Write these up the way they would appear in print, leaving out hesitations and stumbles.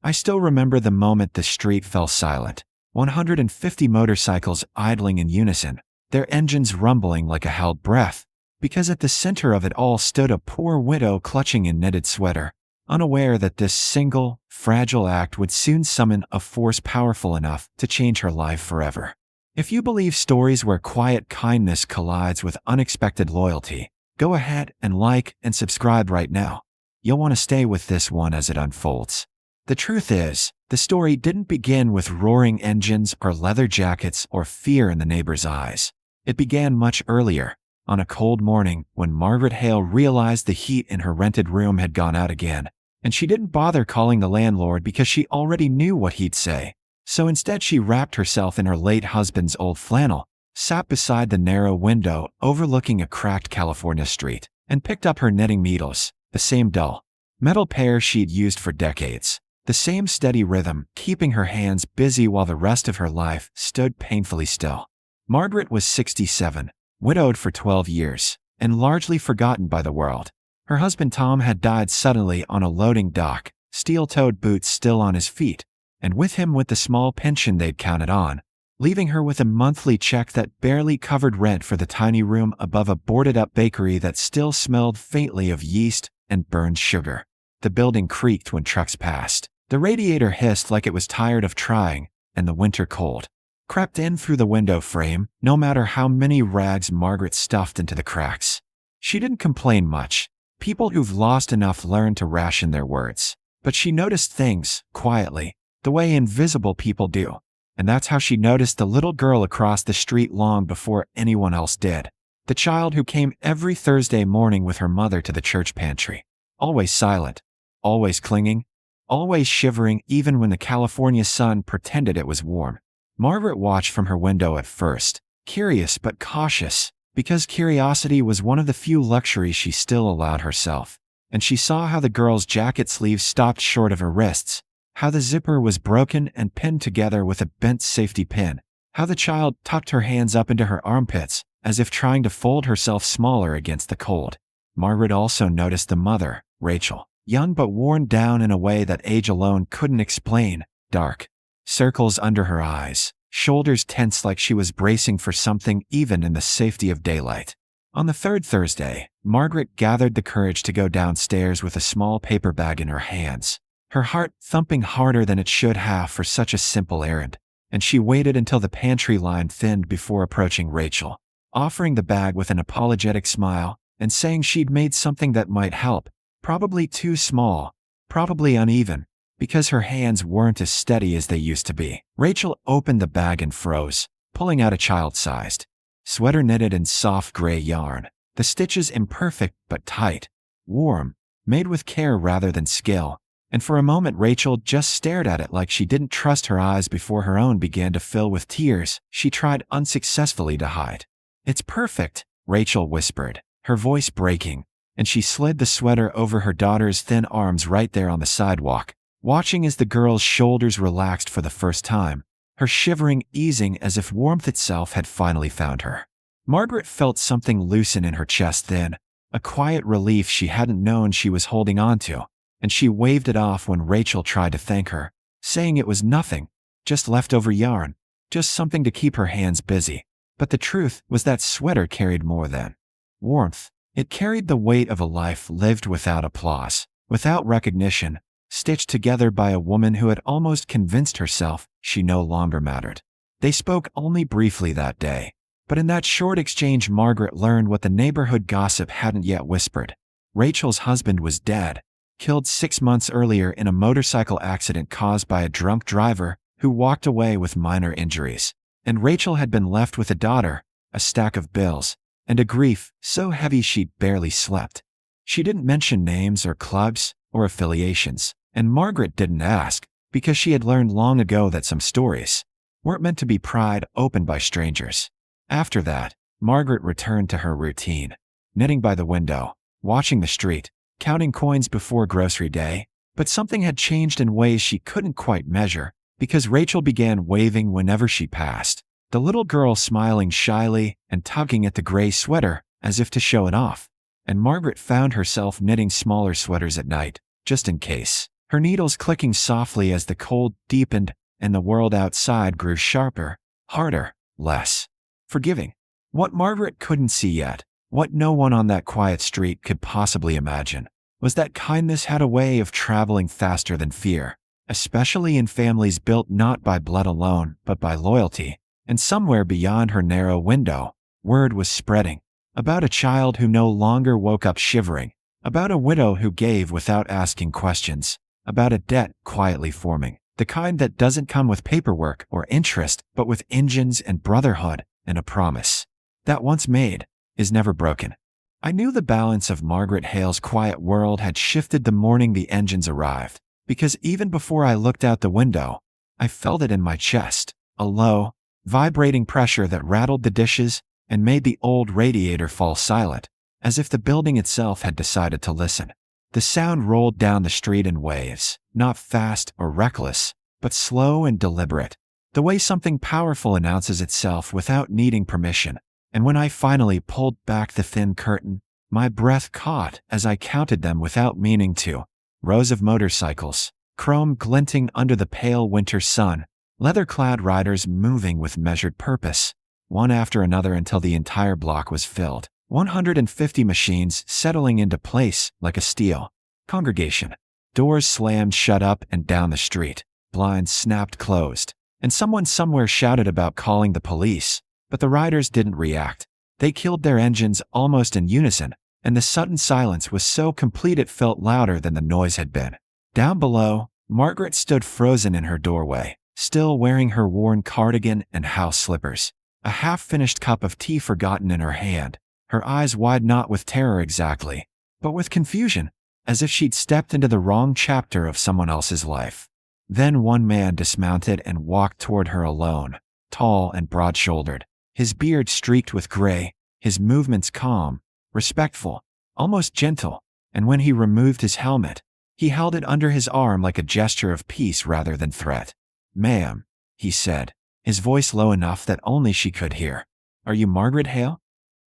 I still remember the moment the street fell silent. 150 motorcycles idling in unison, their engines rumbling like a held breath, because at the center of it all stood a poor widow clutching a knitted sweater, unaware that this single, fragile act would soon summon a force powerful enough to change her life forever. If you believe stories where quiet kindness collides with unexpected loyalty, go ahead and like and subscribe right now. You'll want to stay with this one as it unfolds. The truth is, the story didn't begin with roaring engines or leather jackets or fear in the neighbor's eyes. It began much earlier, on a cold morning when Margaret Hale realized the heat in her rented room had gone out again, and she didn't bother calling the landlord because she already knew what he'd say. So instead she wrapped herself in her late husband's old flannel, sat beside the narrow window overlooking a cracked California street, and picked up her knitting needles, the same dull metal pair she'd used for decades. The same steady rhythm, keeping her hands busy while the rest of her life stood painfully still. Margaret was 67, widowed for 12 years, and largely forgotten by the world. Her husband Tom had died suddenly on a loading dock, steel-toed boots still on his feet, and with him went the small pension they'd counted on, leaving her with a monthly check that barely covered rent for the tiny room above a boarded-up bakery that still smelled faintly of yeast and burned sugar. The building creaked when trucks passed. The radiator hissed like it was tired of trying, and the winter cold crept in through the window frame, no matter how many rags Margaret stuffed into the cracks. She didn't complain much. People who've lost enough learn to ration their words. But she noticed things, quietly, the way invisible people do. And that's how she noticed the little girl across the street long before anyone else did. The child who came every Thursday morning with her mother to the church pantry. Always silent, always clinging, always shivering even when the California sun pretended it was warm. Margaret watched from her window at first, curious but cautious, because curiosity was one of the few luxuries she still allowed herself. And she saw how the girl's jacket sleeves stopped short of her wrists, how the zipper was broken and pinned together with a bent safety pin, how the child tucked her hands up into her armpits, as if trying to fold herself smaller against the cold. Margaret also noticed the mother, Rachel, young but worn down in a way that age alone couldn't explain, dark circles under her eyes, shoulders tense like she was bracing for something even in the safety of daylight. On the third Thursday, Margaret gathered the courage to go downstairs with a small paper bag in her hands, her heart thumping harder than it should have for such a simple errand, and she waited until the pantry line thinned before approaching Rachel, offering the bag with an apologetic smile and saying she'd made something that might help, probably too small, probably uneven, because her hands weren't as steady as they used to be. Rachel opened the bag and froze, pulling out a child-sized sweater knitted in soft gray yarn, the stitches imperfect but tight, warm, made with care rather than skill. And for a moment Rachel just stared at it like she didn't trust her eyes before her own began to fill with tears she tried unsuccessfully to hide. "It's perfect," Rachel whispered, her voice breaking, and she slid the sweater over her daughter's thin arms right there on the sidewalk, watching as the girl's shoulders relaxed for the first time, her shivering easing as if warmth itself had finally found her. Margaret felt something loosen in her chest then, a quiet relief she hadn't known she was holding on to, and she waved it off when Rachel tried to thank her, saying it was nothing, just leftover yarn, just something to keep her hands busy. But the truth was that sweater carried more than warmth. It carried the weight of a life lived without applause, without recognition, stitched together by a woman who had almost convinced herself she no longer mattered. They spoke only briefly that day, but in that short exchange Margaret learned what the neighborhood gossip hadn't yet whispered. Rachel's husband was dead, killed 6 months earlier in a motorcycle accident caused by a drunk driver who walked away with minor injuries. And Rachel had been left with a daughter, a stack of bills, and a grief so heavy she'd barely slept. She didn't mention names or clubs or affiliations, and Margaret didn't ask, because she had learned long ago that some stories weren't meant to be pried open by strangers. After that, Margaret returned to her routine, knitting by the window, watching the street, counting coins before grocery day, but something had changed in ways she couldn't quite measure, because Rachel began waving whenever she passed, the little girl smiling shyly and tugging at the gray sweater as if to show it off, and Margaret found herself knitting smaller sweaters at night, just in case. her needles clicking softly as the cold deepened and the world outside grew sharper, harder, less forgiving. What Margaret couldn't see yet, what no one on that quiet street could possibly imagine, was that kindness had a way of traveling faster than fear, especially in families built not by blood alone but by loyalty. And somewhere beyond her narrow window, word was spreading about a child who no longer woke up shivering, about a widow who gave without asking questions, about a debt quietly forming, the kind that doesn't come with paperwork or interest but with engines and brotherhood and a promise that once made is never broken. I knew the balance of Margaret Hale's quiet world had shifted the morning the engines arrived, because even before I looked out the window, I felt it in my chest, a low, vibrating pressure that rattled the dishes and made the old radiator fall silent, as if the building itself had decided to listen. The sound rolled down the street in waves, not fast or reckless, but slow and deliberate, the way something powerful announces itself without needing permission. And when I finally pulled back the thin curtain, my breath caught as I counted them without meaning to. Rows of motorcycles, chrome glinting under the pale winter sun, leather-clad riders moving with measured purpose, one after another until the entire block was filled. 150 machines settling into place like a steel congregation. Doors slammed shut up and down the street, blinds snapped closed, and someone somewhere shouted about calling the police, but the riders didn't react. They killed their engines almost in unison, and the sudden silence was so complete it felt louder than the noise had been. Down below, Margaret stood frozen in her doorway, still wearing her worn cardigan and house slippers, a half-finished cup of tea forgotten in her hand, her eyes wide not with terror exactly, but with confusion, as if she'd stepped into the wrong chapter of someone else's life. Then one man dismounted and walked toward her alone, tall and broad-shouldered, his beard streaked with gray, his movements calm, respectful, almost gentle, and when he removed his helmet, he held it under his arm like a gesture of peace rather than threat. "Ma'am," he said, his voice low enough that only she could hear. "Are you Margaret Hale?"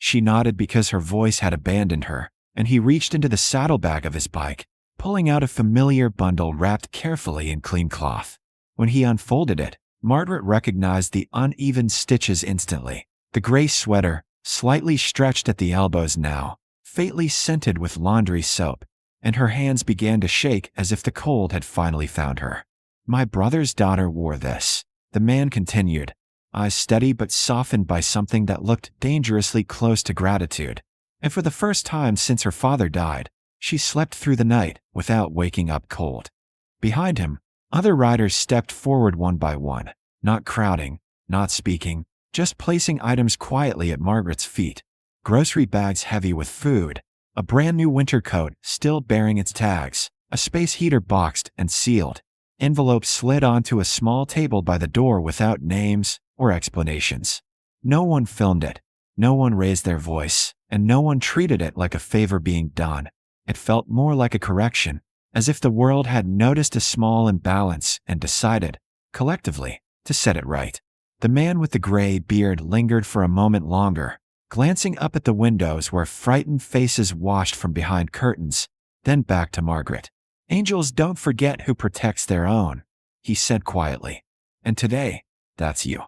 She nodded because her voice had abandoned her, and he reached into the saddlebag of his bike, pulling out a familiar bundle wrapped carefully in clean cloth. When he unfolded it, Margaret recognized the uneven stitches instantly. The gray sweater, slightly stretched at the elbows now, faintly scented with laundry soap, and her hands began to shake as if the cold had finally found her. "My brother's daughter wore this," the man continued, eyes steady but softened by something that looked dangerously close to gratitude. "And for the first time since her father died, she slept through the night without waking up cold." Behind him, other riders stepped forward one by one, not crowding, not speaking, just placing items quietly at Margaret's feet. Grocery bags heavy with food, a brand new winter coat still bearing its tags, a space heater boxed and sealed, envelopes slid onto a small table by the door without names or explanations. No one filmed it, no one raised their voice, and no one treated it like a favor being done. It felt more like a correction, as if the world had noticed a small imbalance and decided, collectively, to set it right. The man with the gray beard lingered for a moment longer, glancing up at the windows where frightened faces washed from behind curtains, then back to Margaret. "Angels don't forget who protects their own," he said quietly. "And today, that's you."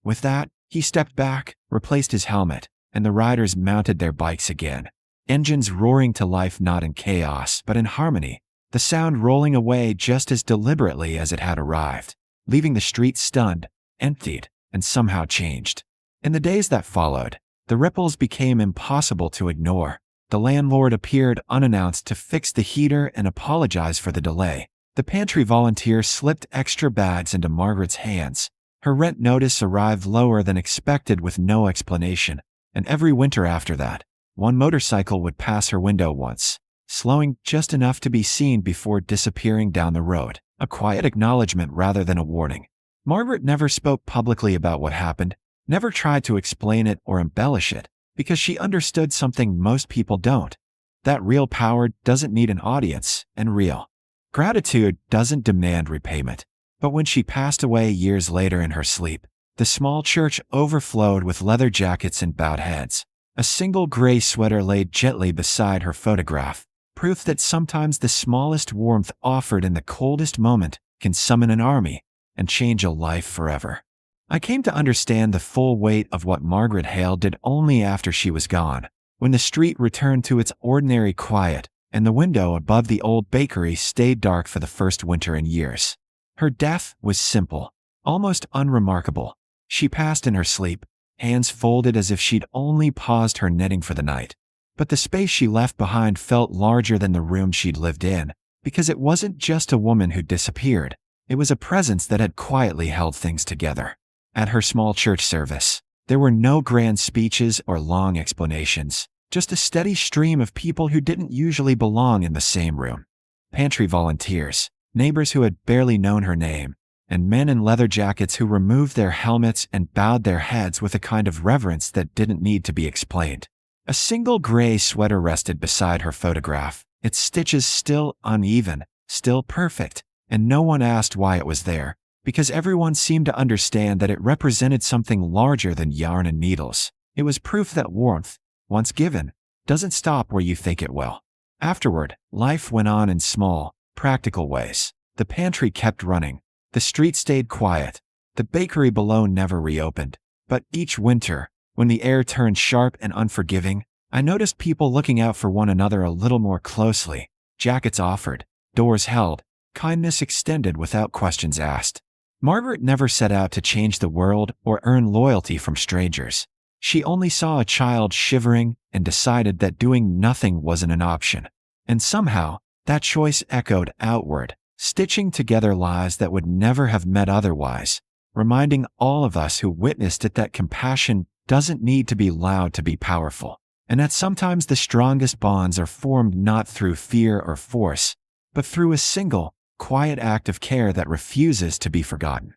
With that, he stepped back, replaced his helmet, and the riders mounted their bikes again. Engines roaring to life not in chaos but in harmony, the sound rolling away just as deliberately as it had arrived, leaving the street stunned, emptied, and somehow changed. In the days that followed, the ripples became impossible to ignore. The landlord appeared unannounced to fix the heater and apologize for the delay. The pantry volunteer slipped extra bags into Margaret's hands. Her rent notice arrived lower than expected with no explanation, and every winter after that, one motorcycle would pass her window once, slowing just enough to be seen before disappearing down the road, a quiet acknowledgement rather than a warning. Margaret never spoke publicly about what happened, never tried to explain it or embellish it, because she understood something most people don't. That real power doesn't need an audience, and real gratitude doesn't demand repayment. But when she passed away years later in her sleep, the small church overflowed with leather jackets and bowed heads. A single gray sweater laid gently beside her photograph, Proof that sometimes the smallest warmth offered in the coldest moment can summon an army and change a life forever. I came to understand the full weight of what Margaret Hale did only after she was gone, when the street returned to its ordinary quiet and the window above the old bakery stayed dark for the first winter in years. Her death was simple, almost unremarkable. She passed in her sleep, hands folded as if she'd only paused her knitting for the night. But the space she left behind felt larger than the room she'd lived in, because it wasn't just a woman who disappeared. It was a presence that had quietly held things together. At her small church service, there were no grand speeches or long explanations, just a steady stream of people who didn't usually belong in the same room. Pantry volunteers, neighbors who had barely known her name, and men in leather jackets who removed their helmets and bowed their heads with a kind of reverence that didn't need to be explained. A single gray sweater rested beside her photograph, its stitches still uneven, still perfect, and no one asked why it was there, because everyone seemed to understand that it represented something larger than yarn and needles. It was proof that warmth, once given, doesn't stop where you think it will. Afterward, life went on in small, practical ways. The pantry kept running. The street stayed quiet. The bakery below never reopened. But each winter, when the air turned sharp and unforgiving, I noticed people looking out for one another a little more closely. Jackets offered, doors held, kindness extended without questions asked. Margaret never set out to change the world or earn loyalty from strangers. She only saw a child shivering and decided that doing nothing wasn't an option. And somehow, that choice echoed outward, stitching together lives that would never have met otherwise, reminding all of us who witnessed it that compassion doesn't need to be loud to be powerful, and that sometimes the strongest bonds are formed not through fear or force, but through a single, quiet act of care that refuses to be forgotten.